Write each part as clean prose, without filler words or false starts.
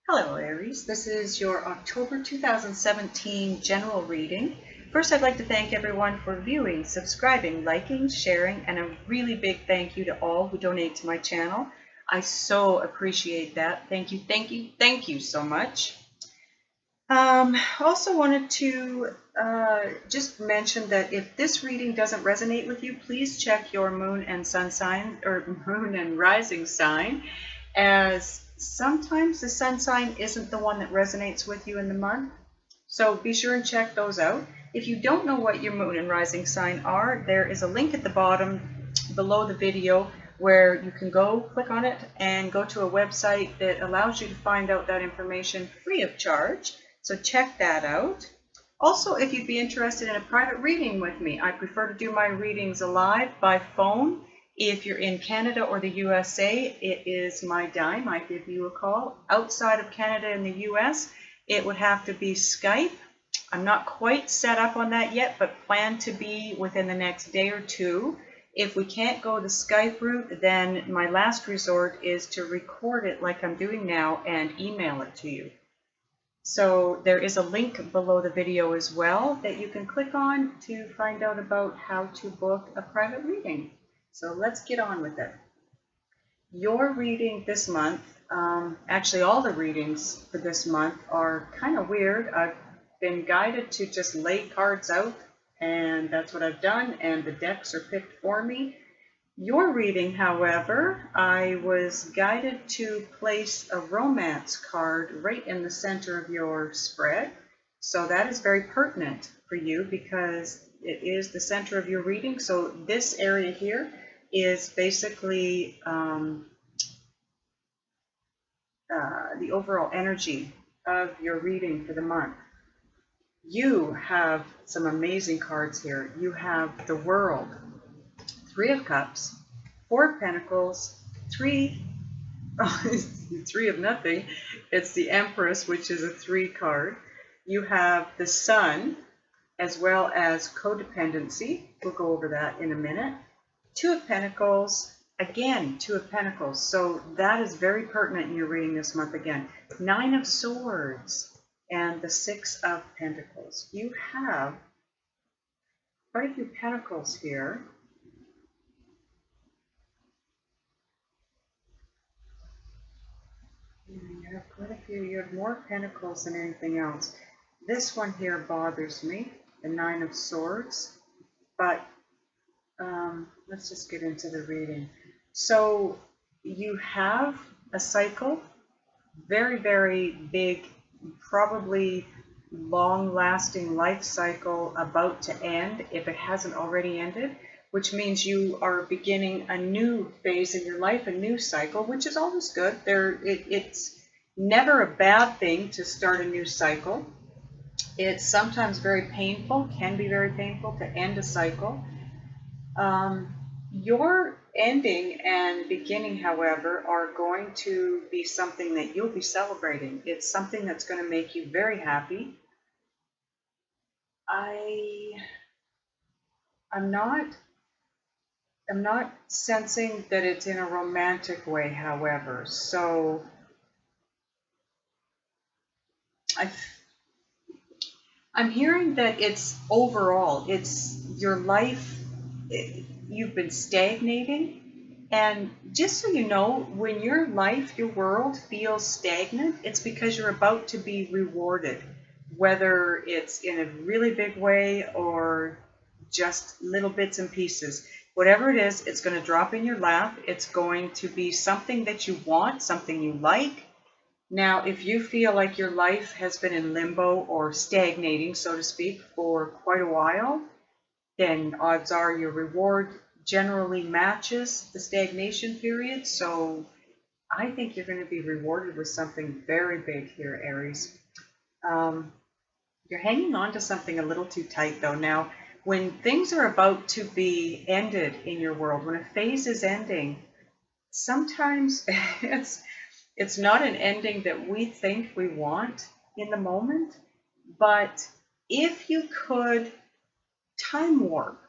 Hello Aries, this is your October 2017 general reading. First, I'd like to thank everyone for viewing, subscribing, liking, sharing, and a really big thank you to all who donate to my channel. I so appreciate that. Thank you, thank you, thank you so much. Also wanted to just mention that if this reading doesn't resonate with you, please check your moon and sun sign, or moon and rising sign, as sometimes the sun sign isn't the one that resonates with you in the month. So be sure and check those out. If you don't know what your moon and rising sign are, there is a link at the bottom below the video where you can go click on it and go to a website that allows you to find out that information free of charge. So check that out. Also, if you'd be interested in a private reading with me, I prefer to do my readings live by phone. If you're in Canada or the USA, it is my dime. I give you a call. Outside of Canada and the US, it would have to be Skype. I'm not quite set up on that yet, but plan to be within the next day or two. If we can't go the Skype route, then my last resort is to record it like I'm doing now and email it to you. So there is a link below the video as well that you can click on to find out about how to book a private reading. So let's get on with it. Your reading this month, actually all the readings for this month are kind of weird. I've been guided to just lay cards out, and that's what I've done, and the decks are picked for me. Your reading, however, I was guided to place a romance card right in the center of your spread. So that is very pertinent for you because it is the center of your reading. So this area here is basically the overall energy of your reading for the month. You have some amazing cards here. You have the World, Three of Cups, Four of Pentacles, Three of Nothing. It's the Empress, which is a 3 card. You have the Sun, as well as codependency. We'll go over that in a minute. Two of Pentacles, again, Two of Pentacles. So that is very pertinent in your reading this month again. 9 of Swords and the 6 of Pentacles. You have quite a few Pentacles here. You have quite a few. You have more Pentacles than anything else. This one here bothers me, the 9 of Swords. But let's just get into the reading. So you have a cycle, very, very big, probably long-lasting life cycle about to end, if it hasn't already ended, which means you are beginning a new phase in your life, a new cycle, which is always good. It's never a bad thing to start a new cycle. It's sometimes very painful, can be very painful to end a cycle. Your ending and beginning, however, are going to be something that you'll be celebrating. It's something that's going to make you very happy. I'm not sensing that it's in a romantic way, however. So I'm hearing that it's overall, it's your life, you've been stagnating. And just so you know, when your life, your world feels stagnant, it's because you're about to be rewarded, whether it's in a really big way or just little bits and pieces. Whatever it is, it's going to drop in your lap. It's going to be something that you want, something you like. Now, if you feel like your life has been in limbo or stagnating, so to speak, for quite a while, then odds are your reward generally matches the stagnation period. So I think you're going to be rewarded with something very big here, Aries. You're hanging on to something a little too tight, though. Now, when things are about to be ended in your world, when a phase is ending, sometimes it's not an ending that we think we want in the moment. But if you could time warp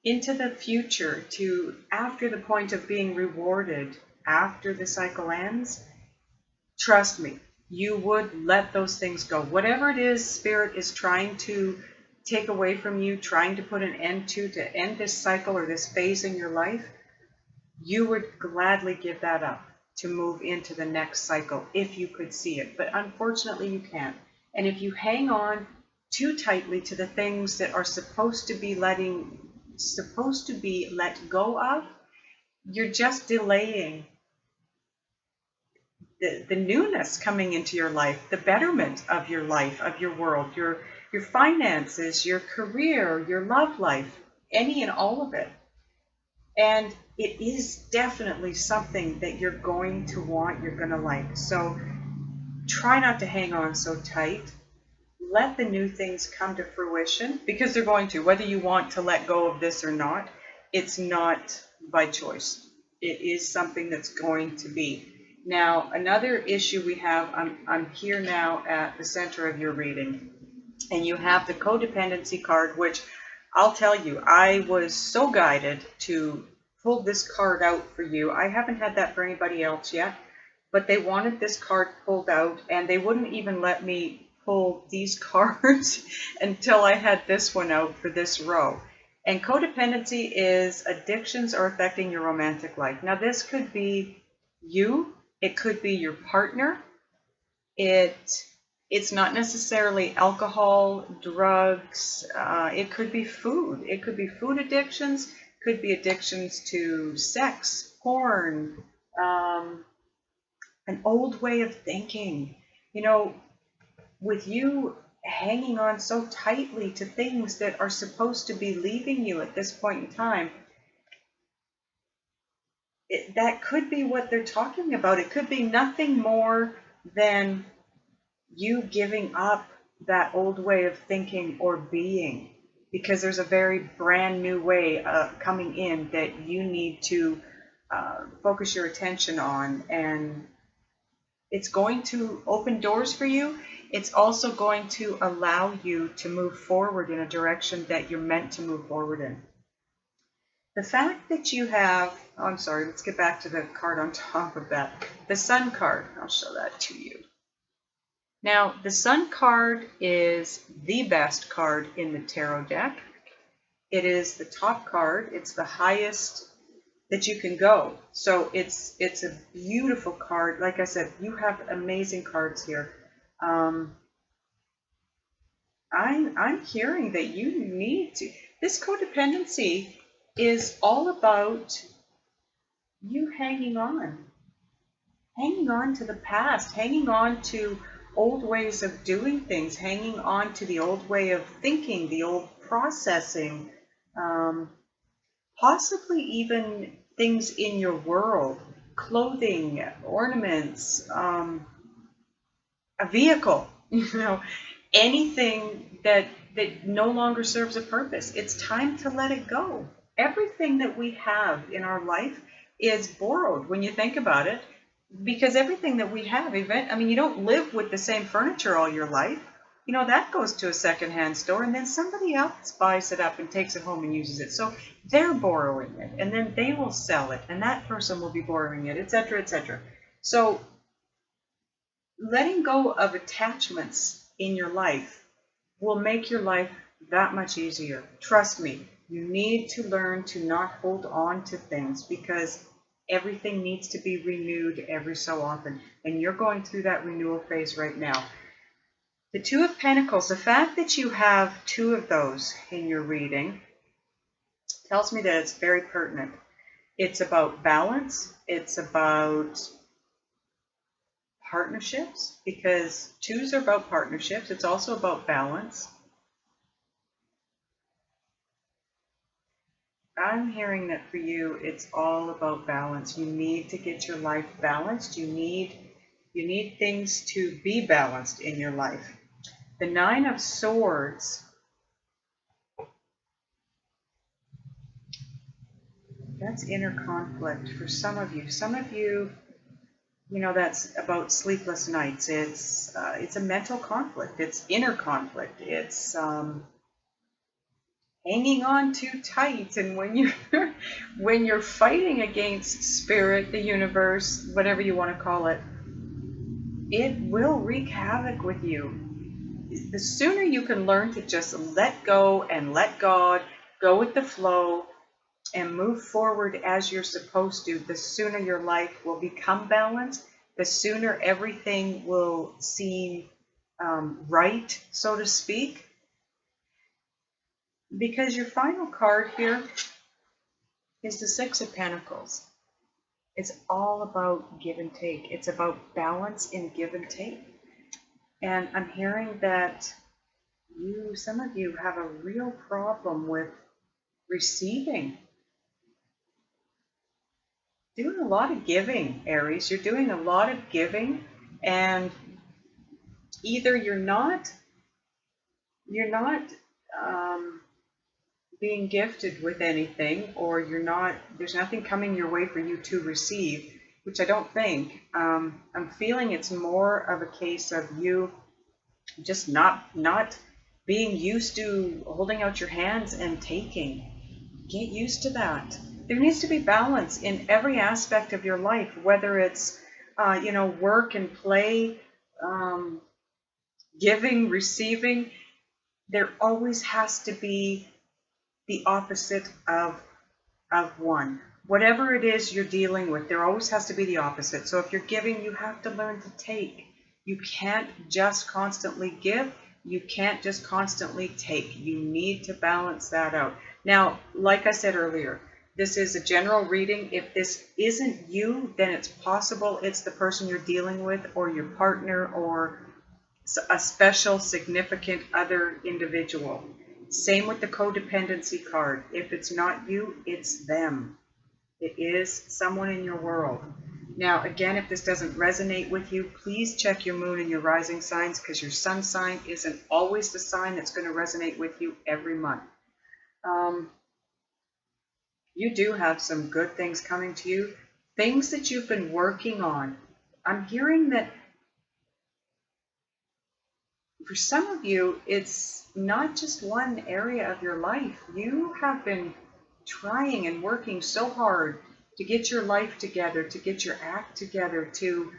into the future to after the point of being rewarded, after the cycle ends, trust me, you would let those things go. Whatever it is Spirit is trying to take away from you, trying to put an end to end this cycle or this phase in your life, you would gladly give that up to move into the next cycle if you could see it. But unfortunately, you can't. And if you hang on too tightly to the things that are supposed to be let go of, you're just delaying the newness coming into your life, the betterment of your life, of your world, your finances, your career, your love life, any and all of it. And it is definitely something that you're going to want, you're going to like. So try not to hang on so tight. Let the new things come to fruition, because they're going to, whether you want to let go of this or not. It's not by choice. It is something that's going to be. Now, another issue we have, I'm here now at the center of your reading, and you have the codependency card, which I'll tell you, I was so guided to pull this card out for you. I haven't had that for anybody else yet, but they wanted this card pulled out, and they wouldn't even let me pull these cards until I had this one out for this row. And codependency is addictions are affecting your romantic life. Now, this could be you. It could be your partner. It's not necessarily alcohol, drugs. It could be food. It could be food addictions. Could be addictions to sex, porn, an old way of thinking. You know, with you hanging on so tightly to things that are supposed to be leaving you at this point in time, that could be what they're talking about. It could be nothing more than you giving up that old way of thinking or being, because there's a very brand new way coming in that you need to focus your attention on, and it's going to open doors for you. It's also going to allow you to move forward in a direction that you're meant to move forward in. The fact that you have, oh, I'm sorry, let's get back to the card on top of that. The Sun card, I'll show that to you. Now, the Sun card is the best card in the tarot deck. It is the top card. It's the highest that you can go. So it's a beautiful card. Like I said, you have amazing cards here. I'm hearing that you need to. This codependency is all about you hanging on to the past, hanging on to old ways of doing things, hanging on to the old way of thinking, the old processing, possibly even things in your world, clothing, ornaments, a vehicle, anything that no longer serves a purpose. It's time to let it go. Everything that we have in our life is borrowed when you think about it, because everything that we have, you don't live with the same furniture all your life. That goes to a secondhand store, and then somebody else buys it up and takes it home and uses it. So they're borrowing it, and then they will sell it, and that person will be borrowing it, etc., etc. So letting go of attachments in your life will make your life that much easier. Trust me, you need to learn to not hold on to things, because everything needs to be renewed every so often. And you're going through that renewal phase right now. The Two of Pentacles, the fact that you have two of those in your reading tells me that it's very pertinent. It's about balance. It's about partnerships, because twos are about partnerships. It's also about balance. I'm hearing that for you, it's all about balance. You need to get your life balanced. You need things to be balanced in your life. The Nine of Swords, that's inner conflict for some of you. Some of you, that's about sleepless nights. It's a mental conflict. It's inner conflict. It's hanging on too tight, and when you're fighting against spirit, the universe, whatever you want to call it, it will wreak havoc with you. The sooner you can learn to just let go and let God, go with the flow, and move forward as you're supposed to, the sooner your life will become balanced, the sooner everything will seem right, so to speak. Because your final card here is the Six of Pentacles. It's all about give and take. It's about balance in give and take. And I'm hearing that some of you have a real problem with receiving. Doing a lot of giving, Aries. You're doing a lot of giving, and either you're not being gifted with anything, or there's nothing coming your way for you to receive, which I don't think. I'm feeling it's more of a case of you just not being used to holding out your hands and taking. Get used to that. There needs to be balance in every aspect of your life, whether it's work and play, giving, receiving. There always has to be the opposite of one. Whatever it is you're dealing with, there always has to be the opposite. So if you're giving, you have to learn to take. You can't just constantly give. You can't just constantly take. You need to balance that out. Now, like I said earlier, this is a general reading. If this isn't you, then it's possible it's the person you're dealing with, or your partner, or a special significant other individual. Same with the codependency card. If it's not you, it's them. It is someone in your world. Now, again, if this doesn't resonate with you, please check your moon and your rising signs, because your sun sign isn't always the sign that's going to resonate with you every month. You do have some good things coming to you, things that you've been working on. I'm hearing that for some of you, it's not just one area of your life. You have been trying and working so hard to get your life together, to get your act together, to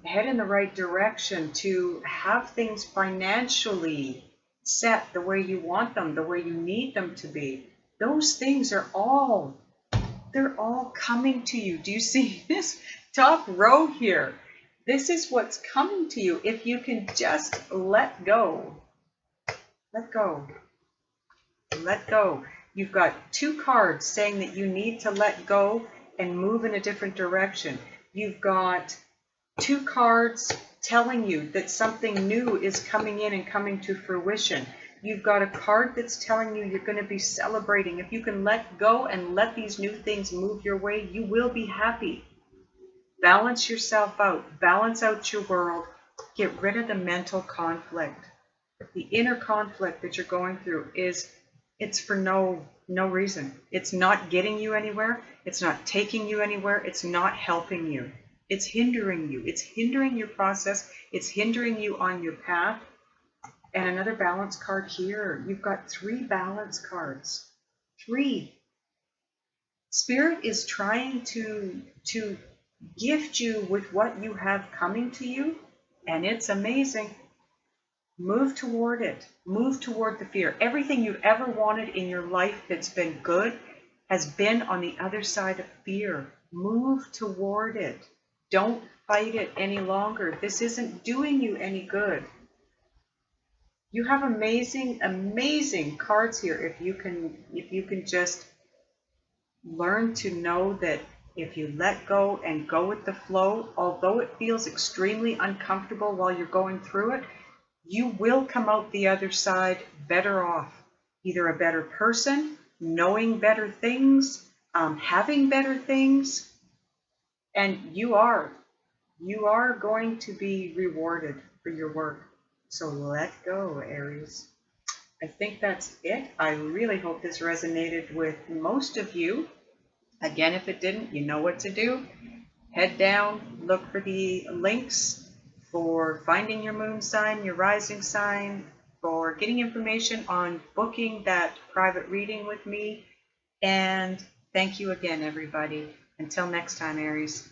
head in the right direction, to have things financially set the way you want them, the way you need them to be. Those things are they're all coming to you. Do you see this top row here? This is what's coming to you if you can just let go. Let go. Let go. You've got two cards saying that you need to let go and move in a different direction. You've got two cards telling you that something new is coming in and coming to fruition. You've got a card that's telling you you're going to be celebrating. If you can let go and let these new things move your way, you will be happy. Balance yourself out. Balance out your world. Get rid of the mental conflict. The inner conflict that you're going through it's for no reason. It's not getting you anywhere. It's not taking you anywhere. It's not helping you. It's hindering you. It's hindering your process. It's hindering you on your path. And another balance card here. You've got 3 balance cards. 3. Spirit is trying to gift you with what you have coming to you, and it's amazing. Move toward it. Move toward the fear. Everything you've ever wanted in your life that's been good has been on the other side of fear. Move toward it. Don't fight it any longer. This isn't doing you any good. You have amazing, amazing cards here if you can just learn to know that if you let go and go with the flow, although it feels extremely uncomfortable while you're going through it, you will come out the other side better off. Either a better person, knowing better things, having better things, and you are going to be rewarded for your work. So let go, Aries. I think that's it. I really hope this resonated with most of you. Again, if it didn't, you know what to do. Head down, look for the links for finding your moon sign, your rising sign, for getting information on booking that private reading with me. And thank you again, everybody. Until next time, Aries.